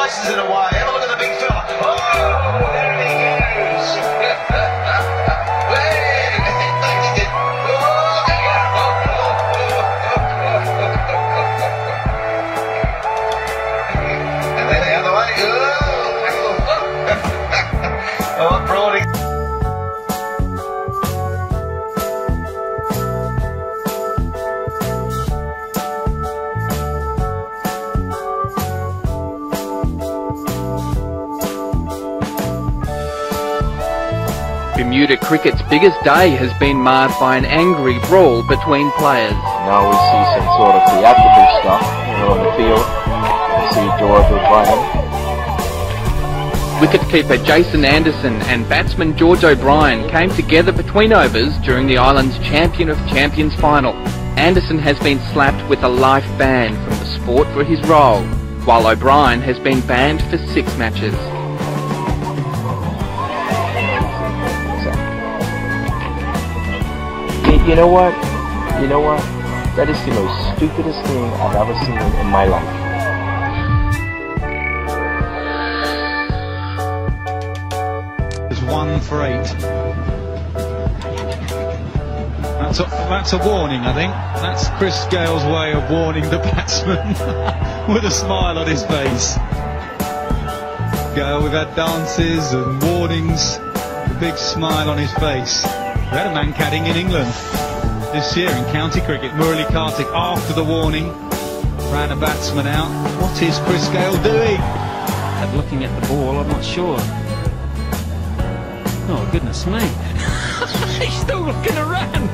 slices it away. Have a look at the big fella. Oh, there he goes. And then the other way. Oh, Brody. Bermuda cricket's biggest day has been marred by an angry brawl between players. Now we see some sort of theatrical stuff on the field. We see George O'Brien. Wicketkeeper Jason Anderson and batsman George O'Brien came together between overs during the island's Champion of Champions final. Anderson has been slapped with a life ban from the sport for his role, while O'Brien has been banned for 6 matches. You know what? You know what? That is the most stupidest thing I've ever seen in my life. It's 1 for 8. That's a warning, I think. That's Chris Gale's way of warning the batsman with a smile on his face. Gale, we've had dances and warnings, a big smile on his face. We had a man caddying in England this year in county cricket. Murali Kartik, after the warning, ran a batsman out. What is Chris Gale doing? But looking at the ball, I'm not sure. Oh, goodness me. He's still looking around.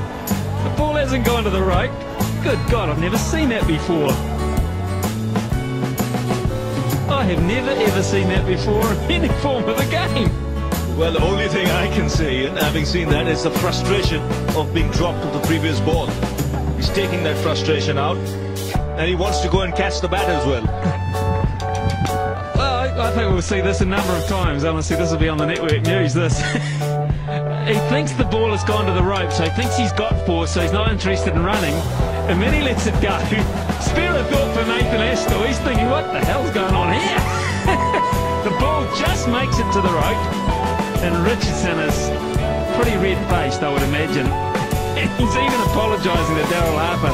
The ball hasn't gone to the right. Good God, I've never seen that before. I have never ever seen that before in any form of the game. Well, the only thing I can say, and having seen that, is the frustration of being dropped to the previous ball. He's taking that frustration out, and he wants to go and catch the bat as well. Well, I think we'll see this a number of times. Honestly, this will be on the network news, this. He thinks the ball has gone to the rope, so he thinks he's got 4, so he's not interested in running. And then he lets it go. Spare a thought for Nathan Astor. He's thinking, what the hell's going on here? The ball just makes it to the rope. And Richardson is pretty red-faced, I would imagine. And he's even apologising to Daryl Harper.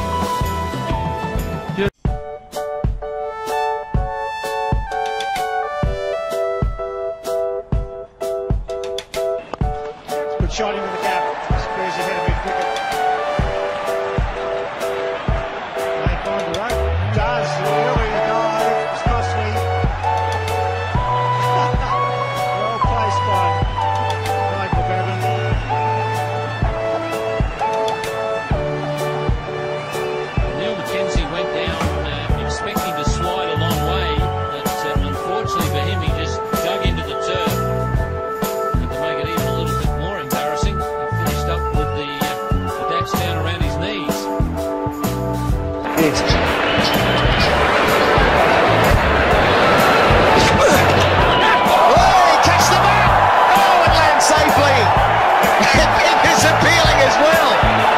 Good shot into the gap. Squares ahead of mid-wicket. May find the rope. Does really dive. It's costly. Well placed by Michael Bevan. Neil McKenzie went down expecting to slide a long way, but unfortunately for him, he just dug into the turf. And to make it even a little bit more embarrassing, he finished up with the dash down around his knees. Safely. It was appealing as well.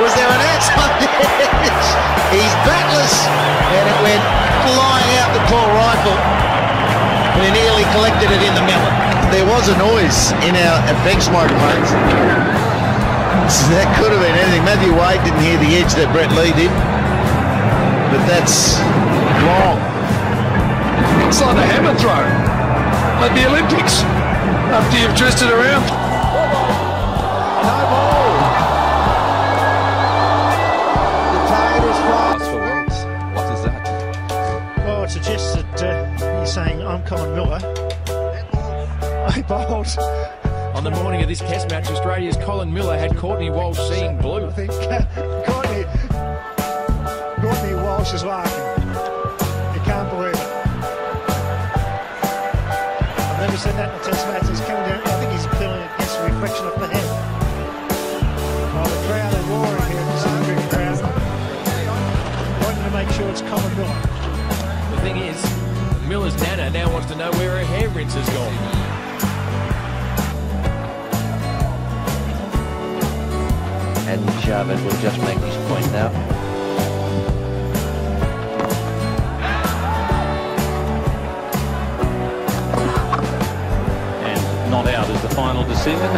Was there an outside edge? He's batless, and it went flying out the poor rifle, and he nearly collected it in the middle. There was a noise in our bench microphones. So that could have been anything. Matthew Wade didn't hear the edge that Brett Lee did, but that's wrong. It's like a hammer throw at the Olympics after you've twisted around. No ball. The tide is flat. For once, what is that? Well, it suggests that you're saying I'm Colin Miller. I bowled. On the morning of this Test match, Australia's Colin Miller had Courtney Walsh seeing blue. I think Courtney Walsh is laughing. You can't believe it. I've never seen that in a Test match. He's coming down. I think he's feeling against the reflection of the head. Oh, the crowd are roaring here. This is a big crowd. Wanting to make sure it's Colin Miller. The thing is, Miller's nana now wants to know where her hair rinse has gone. And Javed will just make his point now. final decision.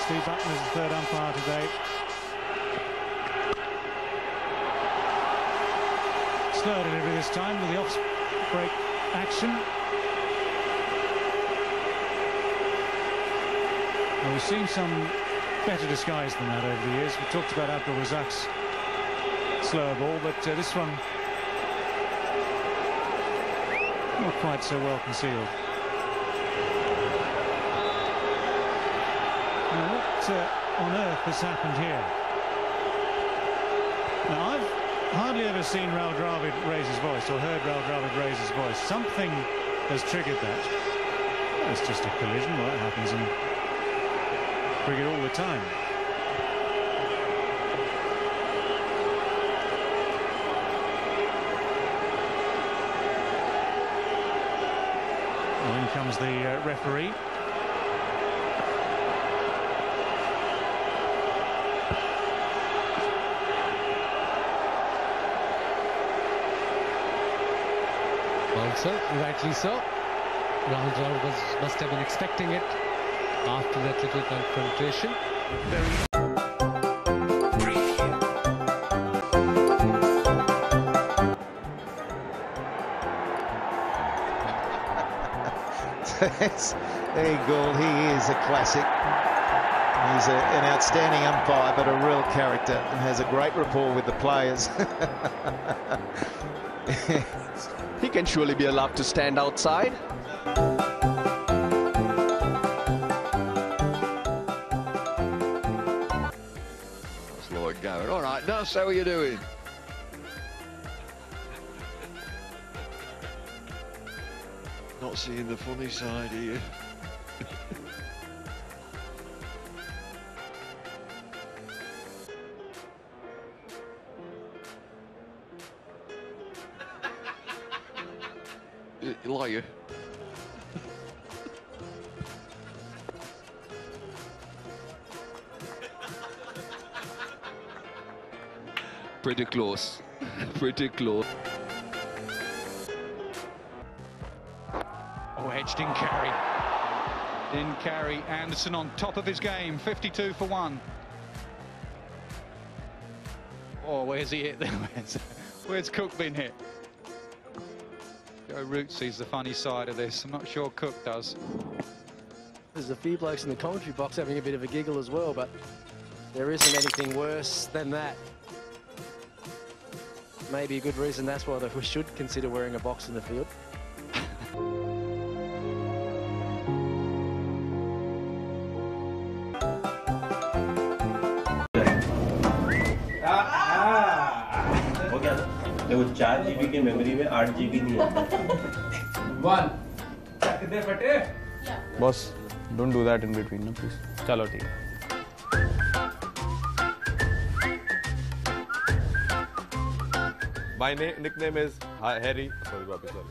Steve Button is the third umpire today. Slow delivery this time with the off-break action. Well, we've seen some better disguise than that over the years. We talked about Abdul Razak's slower ball, but this one not quite so well concealed. Now, what on earth has happened here? Now, I've hardly ever seen Rahul Dravid raise his voice or heard Rahul Dravid raise his voice. Something has triggered that. Well, it's just a collision. Well, that happens in cricket all the time. Well, in comes the referee. Also, rightly so. Rahul Dravid must have been expecting it after that little confrontation. There Gould, he is a classic. He's an outstanding umpire, but a real character, and has a great rapport with the players. He can surely be allowed to stand outside. That's Lloyd going. All right, Nuss, how are you doing? Not seeing the funny side here. Liar. Pretty close. Pretty close. Oh, Edge didn't carry. Didn't carry. Anderson on top of his game. 52 for 1. Oh, where's he hit there? Where's Cook been hit? Joe Root sees the funny side of this. I'm not sure Cook does. There's a few blokes in the commentary box having a bit of a giggle as well, but there isn't anything worse than that. Maybe a good reason that's why we should consider wearing a box in the field. हो गया था देखो 4 GB की memory में 8 GB नहीं है 1 कितने फटे boss don't do that in between ना प्लीज चलो ठीक है My nickname is Harry. Sorry, Bobby, sorry.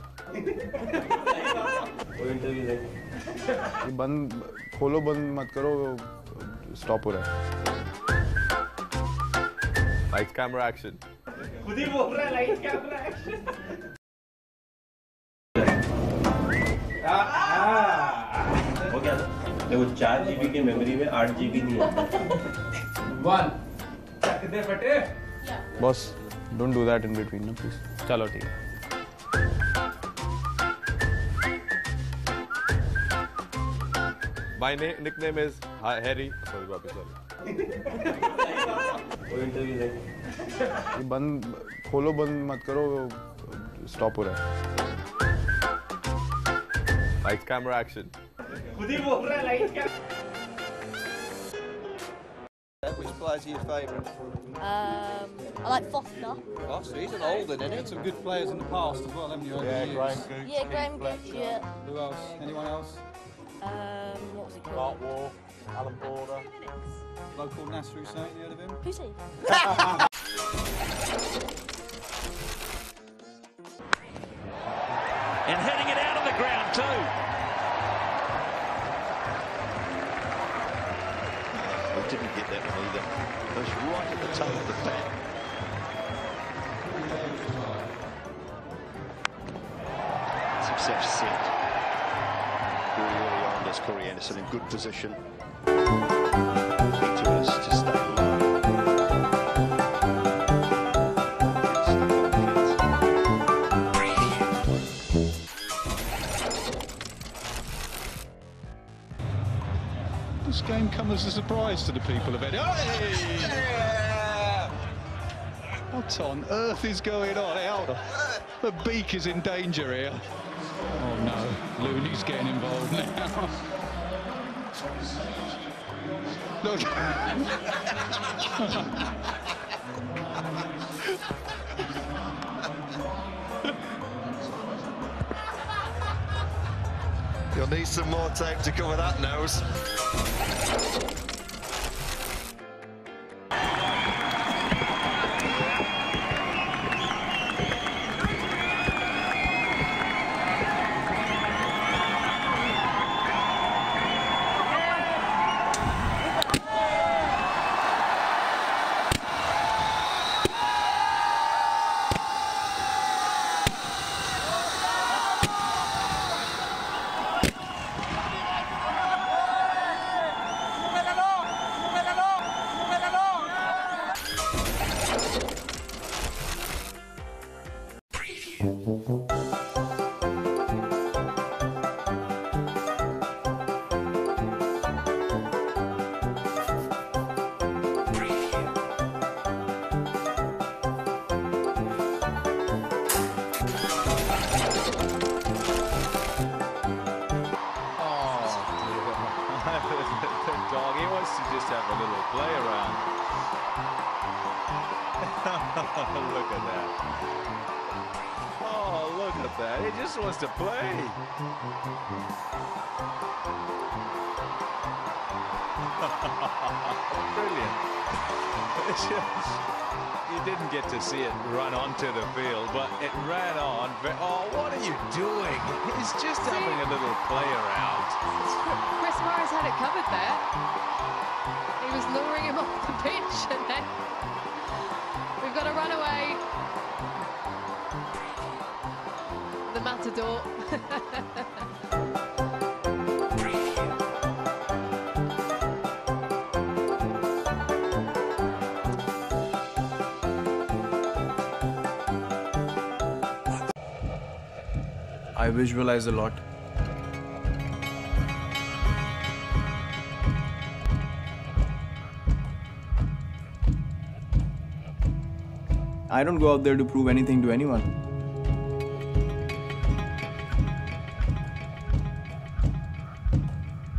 ये बंद खोलो बंद मत करो स्टॉप हो रहा है Lights, camera, action. खुद ही बोल रहा है लाइट कैमरा एक्शन हो गया था देखो 4 GB की मेमोरी में 8 GB नहीं है 1 कितने फटे boss don't do that in between ना प्लीज चलो ठीक है My nickname is Harry. Sorry, Bobby, sorry. ये बंद खोलो बंद मत करो स्टॉप हो रहा है Lights, camera, action. खुद ही बोल रहा है light camera Which players are your favourite? I like Foster. Foster, he's an old one, isn't he? Had some good players in the past as well, haven't you? Yeah, Graham Gooch. Yeah, Graham Gooch, yeah. Who else? Anyone else? What was he called? Mark Waugh, Alan Border. Local Nasser Hussain, you heard of him? Who's he? too. We didn't get that one either. It was right at the top of the bat. Success set. Very early on, does Corey Anderson in good position. Key to us to stay low. This game comes as a surprise to the people of Eddie. What on earth is going on? The beak is in danger here. Oh no, Looney's getting involved now. Look. You'll need some more tape to cover that nose. Dog, he wants to just have a little play around. Look at that. Oh, look at that. He just wants to play. Brilliant. You didn't get to see it run onto the field, but it ran on. Oh, what are you doing? He's just having a little play around. Chris Morris had it covered there. He was luring him off the pitch, and then we've got a runaway. The Matador. I visualize a lot. I don't go out there to prove anything to anyone.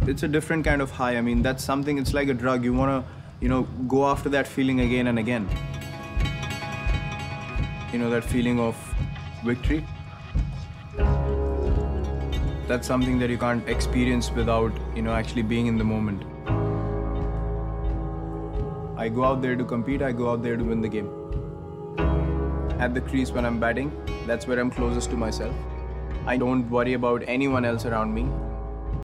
It's a different kind of high. I mean, that's something, it's like a drug. You want to, go after that feeling again and again. That feeling of victory. That's something that you can't experience without, actually being in the moment. I go out there to compete, I go out there to win the game. At the crease when I'm batting, that's where I'm closest to myself. I don't worry about anyone else around me.